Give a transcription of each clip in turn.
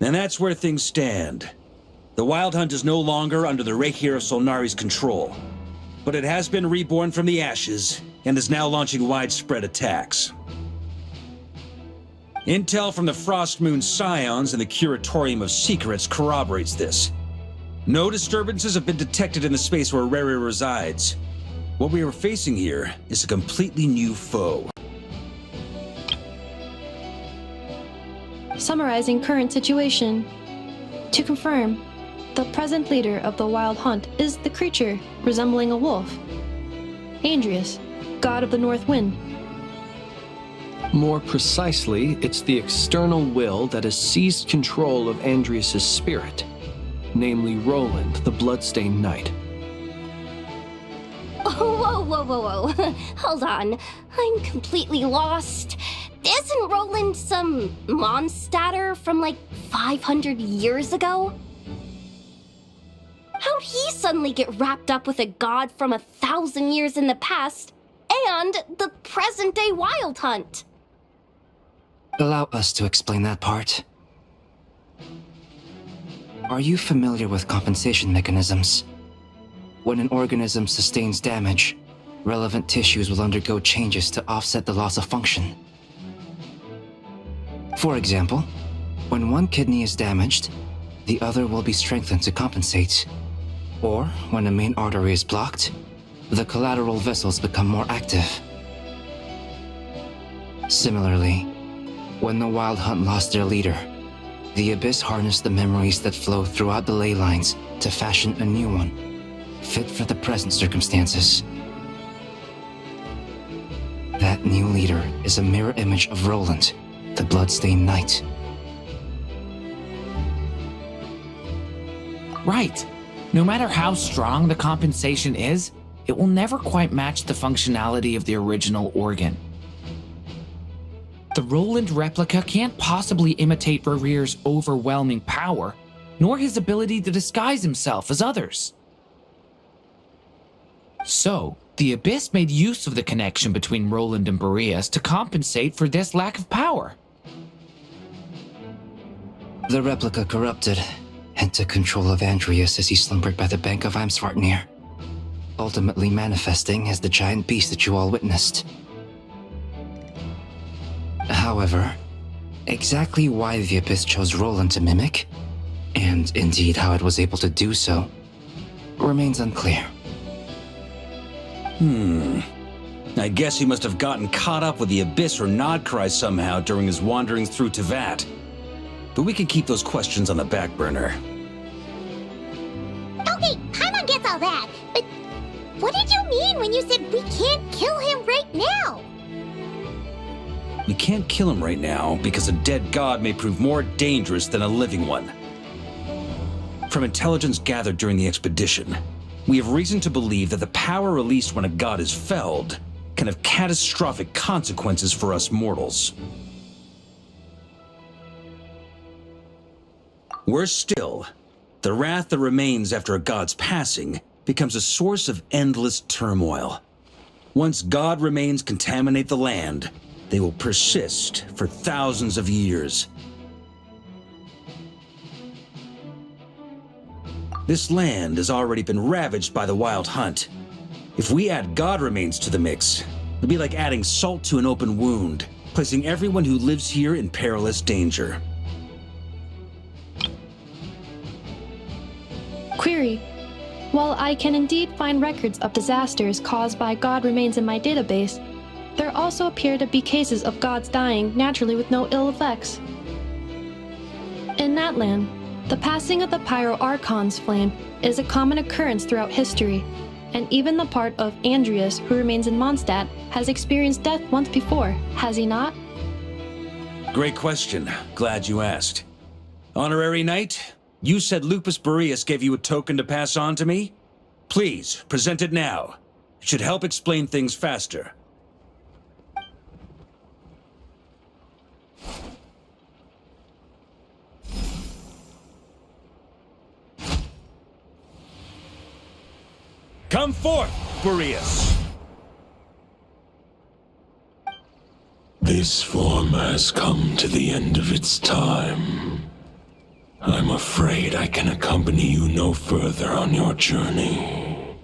And that's where things stand. The Wild Hunt is no longer under the Reikir of Solnari's control, but it has been reborn from the ashes and is now launching widespread attacks. Intel from the Frostmoon Scions and the Curatorium of Secrets corroborates this. No disturbances have been detected in the space where Rere resides. What we are facing here is a completely new foe. Summarizing current situation. To confirm, the present leader of the Wild Hunt is the creature resembling a wolf. Andrius, god of the North Wind. More precisely, it's the external will that has seized control of Andrius' spirit, namely Roland, the Bloodstained Knight. Oh, whoa. Hold on. I'm completely lost. Isn't Roland some Mondstatter from like 500 years ago? How'd he suddenly get wrapped up with a god from 1,000 years in the past and the present-day Wild Hunt? Allow us to explain that part. Are you familiar with compensation mechanisms? When an organism sustains damage, relevant tissues will undergo changes to offset the loss of function. For example, when one kidney is damaged, the other will be strengthened to compensate. Or, when a main artery is blocked, the collateral vessels become more active. Similarly, when the Wild Hunt lost their leader, the Abyss harnessed the memories that flow throughout the ley lines to fashion a new one, fit for the present circumstances. That new leader is a mirror image of Roland, the Bloodstained Knight. Right. No matter how strong the compensation is, it will never quite match the functionality of the original organ. The Roland replica can't possibly imitate Rere's overwhelming power, nor his ability to disguise himself as others. So, the Abyss made use of the connection between Roland and Boreas to compensate for this lack of power. The replica corrupted and took control of Andrius as he slumbered by the bank of Eimsvartnir, ultimately manifesting as the giant beast that you all witnessed. However, exactly why the Abyss chose Roland to mimic, and indeed how it was able to do so, remains unclear. I guess he must have gotten caught up with the Abyss or Nodcry somehow during his wanderings through Tevat. But we can keep those questions on the back burner. Okay, Paimon gets all that, but what did you mean when you said we can't kill him right now? We can't kill him right now because a dead god may prove more dangerous than a living one. From intelligence gathered during the expedition, we have reason to believe that the power released when a god is felled can have catastrophic consequences for us mortals. Worse still, the wrath that remains after a god's passing becomes a source of endless turmoil. Once god remains contaminate the land, they will persist for thousands of years. This land has already been ravaged by the Wild Hunt. If we add god remains to the mix, it'll be like adding salt to an open wound, placing everyone who lives here in perilous danger. Query. While I can indeed find records of disasters caused by god remains in my database, there also appear to be cases of gods dying naturally with no ill effects. In that land, the passing of the Pyro-Archon's flame is a common occurrence throughout history, and even the part of Andrius who remains in Mondstadt has experienced death once before, has he not? Great question. Glad you asked. Honorary Knight, you said Lupus Boreas gave you a token to pass on to me? Please, present it now. It should help explain things faster. Come forth, Boreas! This form has come to the end of its time. I'm afraid I can accompany you no further on your journey.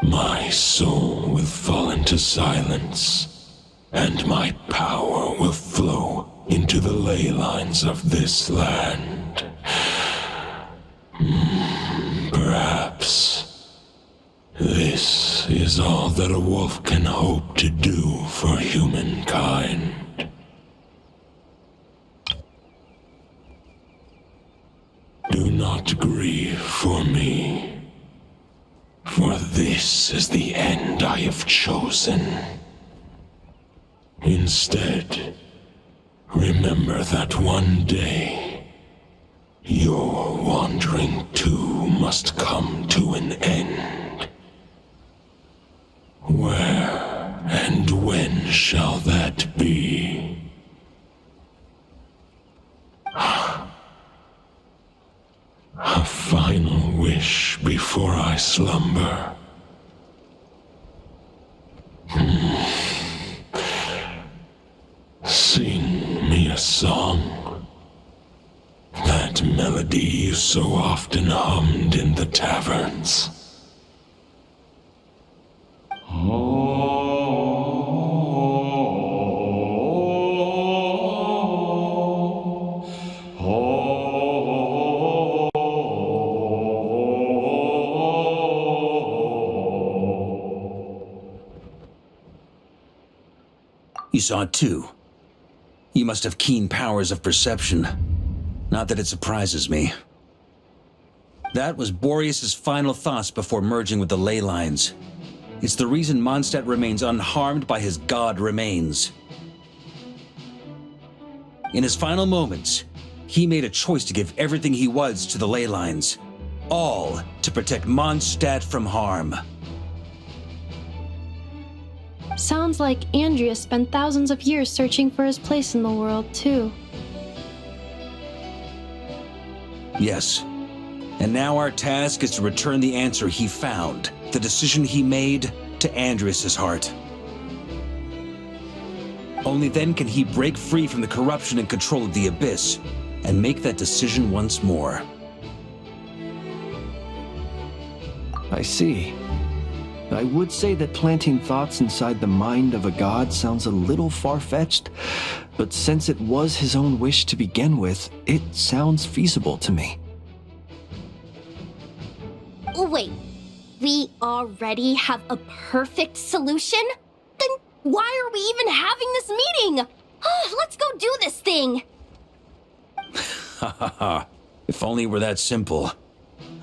My soul will fall into silence, and my power will flow into the ley lines of this land. Perhaps this is all that a wolf can hope to do for humankind. Do not grieve for me, for this is the end I have chosen. Instead, remember that one day, your wandering too must come to an end. Where and when shall that be? A final wish before I slumber. Sing me a song. That melody you so often hummed in the taverns. You saw it too. You must have keen powers of perception. Not that it surprises me. That was Boreas' final thoughts before merging with the ley lines. It's the reason Mondstadt remains unharmed by his god remains. In his final moments, he made a choice to give everything he was to the ley lines. All to protect Mondstadt from harm. Sounds like Andreas spent thousands of years searching for his place in the world, too. Yes. And now our task is to return the answer he found, the decision he made, to Andreas' heart. Only then can he break free from the corruption and control of the Abyss, and make that decision once more. I see. I would say that planting thoughts inside the mind of a god sounds a little far-fetched, but since it was his own wish to begin with, it sounds feasible to me. Wait, we already have a perfect solution? Then why are we even having this meeting? Let's go do this thing! Ha ha ha. If only it were that simple.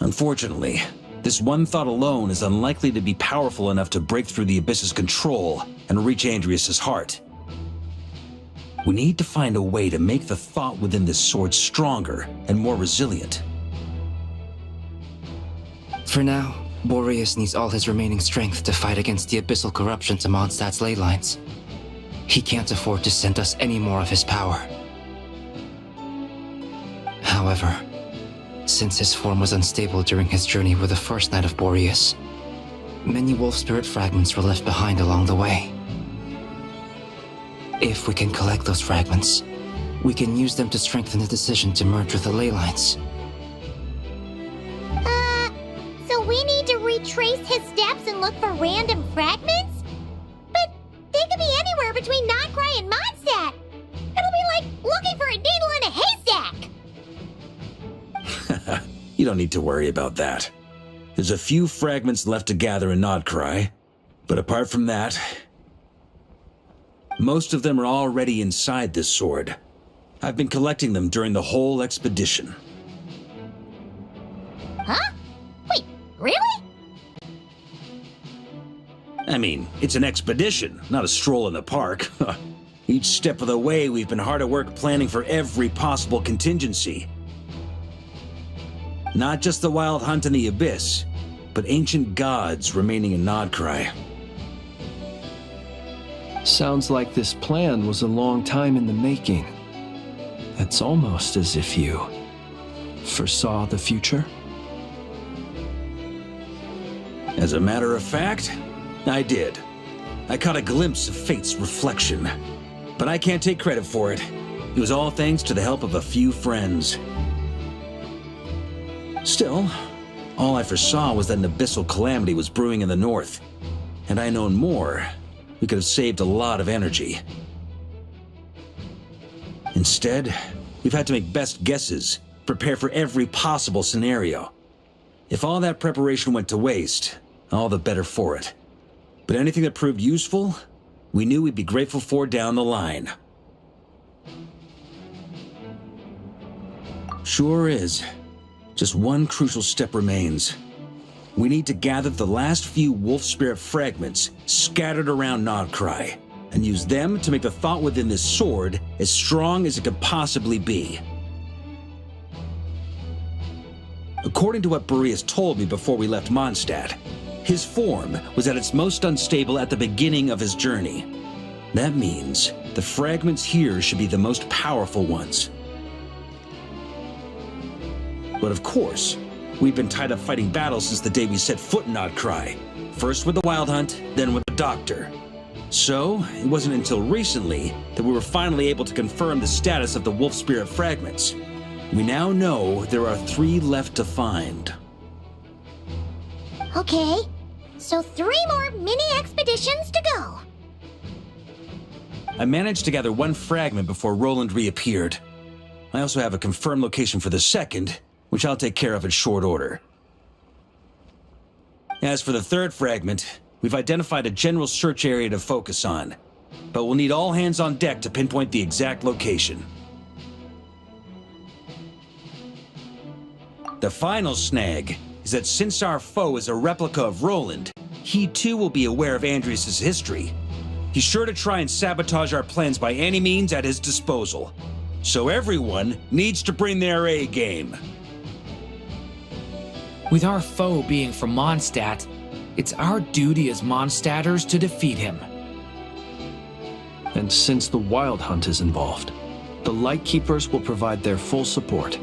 Unfortunately, this one thought alone is unlikely to be powerful enough to break through the Abyss's control and reach Andreas' heart. We need to find a way to make the thought within this sword stronger and more resilient. For now, Boreas needs all his remaining strength to fight against the abyssal corruption to Mondstadt's ley lines. He can't afford to send us any more of his power. However, since his form was unstable during his journey with the first night of Boreas, many wolf spirit fragments were left behind along the way. If we can collect those fragments, we can use them to strengthen the decision to merge with the ley lines. So we need to retrace his steps and look for random fragments? But they could be anywhere between Notcry and Mondstadt. It'll be like looking for a needle in a haystack. You don't need to worry about that. There's a few fragments left to gather in Notcry, but apart from that, most of them are already inside this sword. I've been collecting them during the whole expedition. Huh? Wait, really? I mean, it's an expedition, not a stroll in the park. Each step of the way, we've been hard at work planning for every possible contingency. Not just the wild hunt in the Abyss, but ancient gods remaining in Notcry. Sounds like this plan was a long time in the making. It's almost as if you foresaw the future. As a matter of fact, I did. I caught a glimpse of fate's reflection. But I can't take credit for it. It was all thanks to the help of a few friends. Still, all I foresaw was that an abyssal calamity was brewing in the north. Had I known more, we could have saved a lot of energy. Instead, we've had to make best guesses, prepare for every possible scenario. If all that preparation went to waste, all the better for it. But anything that proved useful, we knew we'd be grateful for down the line. Sure is. Just one crucial step remains. We need to gather the last few wolf spirit fragments scattered around Nodcry, and use them to make the thought within this sword as strong as it could possibly be. According to what Boreas told me before we left Mondstadt, his form was at its most unstable at the beginning of his journey. That means the fragments here should be the most powerful ones. But of course, we've been tied up fighting battles since the day we set foot in Nodcry. First with the Wild Hunt, then with the Doctor. So, it wasn't until recently that we were finally able to confirm the status of the Wolf Spirit fragments. We now know there are 3 left to find. Okay, so 3 more mini expeditions to go. I managed to gather 1 fragment before Roland reappeared. I also have a confirmed location for the second, which I'll take care of in short order. As for the 3rd fragment, we've identified a general search area to focus on, but we'll need all hands on deck to pinpoint the exact location. The final snag is that since our foe is a replica of Roland, he too will be aware of Andrias' history. He's sure to try and sabotage our plans by any means at his disposal. So everyone needs to bring their A game. With our foe being from Mondstadt, it's our duty as Mondstadters to defeat him. And since the Wild Hunt is involved, the Lightkeepers will provide their full support.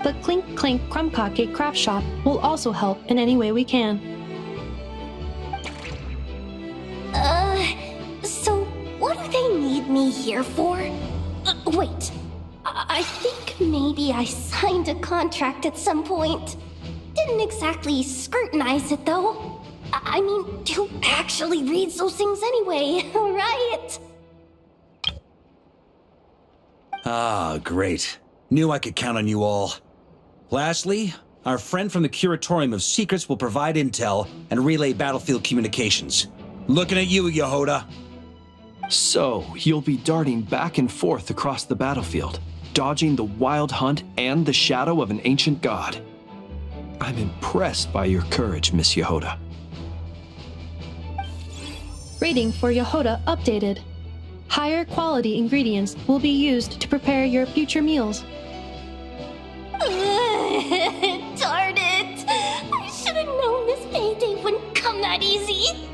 The Clink Clink Crumb-Cake Craft Shop will also help in any way we can. So what do they need me here for? Wait, I think maybe I signed a contract at some point. Didn't exactly scrutinize it, though. I mean, who actually reads those things anyway, right? Ah, great. Knew I could count on you all. Lastly, our friend from the Curatorium of Secrets will provide intel and relay battlefield communications. Looking at you, Yehoda. So, you'll be darting back and forth across the battlefield, dodging the Wild Hunt and the shadow of an ancient god. I'm impressed by your courage, Miss Yehoda. Rating for Yehoda updated. Higher quality ingredients will be used to prepare your future meals. Darn it! I should have known this payday wouldn't come that easy.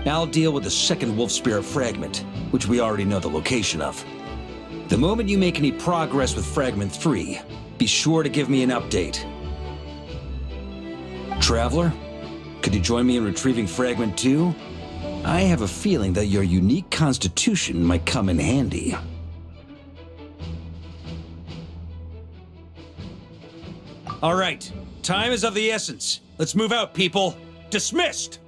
I'll deal with the second Wolf Spirit fragment, which we already know the location of. The moment you make any progress with Fragment 3, be sure to give me an update. Traveler, could you join me in retrieving Fragment 2? I have a feeling that your unique constitution might come in handy. All right, time is of the essence. Let's move out, people. Dismissed!